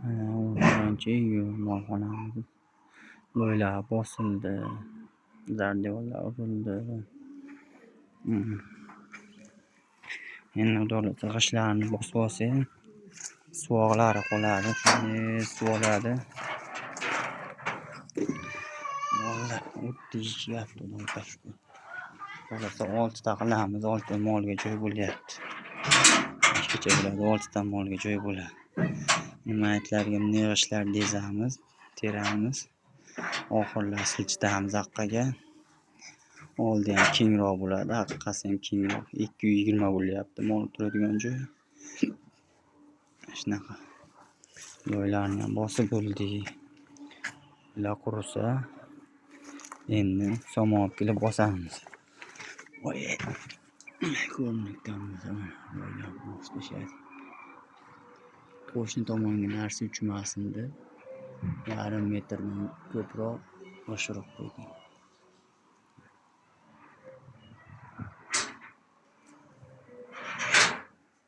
O'ninchi iyul molxonamiz loylar bosildi, zardevorlar urildi. Endi xudo xohlasa g'ishtlarni bosib olsak, suvoqlari qoladi, shuni suvib oladi. Mollar o'tda yeyishyapti, xudoga shukr. Xohlasa 6 ta qilamiz, 6 ta molga joy bo'lyapti. Kecha bo'ladi 6 ta molga joy bo'ladi. Nimalarga g'ishtlar dezamiz, teramiz. Oxirlari silchitamiz haqqaga. Oldi ham kengroq bo'ladi, haqqasi ham kengroq. 220 bo'lyapti mol turadigan joy. Shunaqa. Loylarni ham bosib bo'ldik. Ular qurisa, endi somon olib kelib bosamiz. Voy, ko'rinibdan loylar bosib tashlaydi. Qo'shni tomonga narsa uchmasin deb yarim metrdan ko'proq oshiroq qo'ydim.